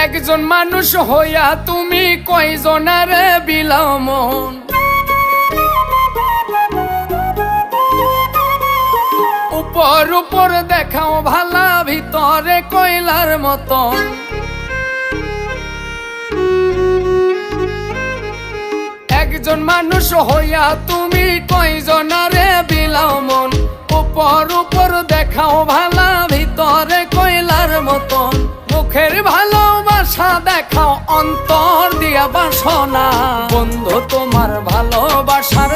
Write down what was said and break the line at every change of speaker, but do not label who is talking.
একজন মানুষ হইয়া তুমি কয়জনারে বিলাও মন। উপর উপর দেখাও ভালা, ভিতরে কয়লার মতন। একজন মানুষ হইয়া তুমি কয়জনারে বিলাও মন। উপর উপর দেখাও ভালা, ভিতরে কয়লার মতন। মুখের ভালোবাসা দেখাও, অন্তর দিয়া বাসনা। বন্ধু তোমার ভালোবাসার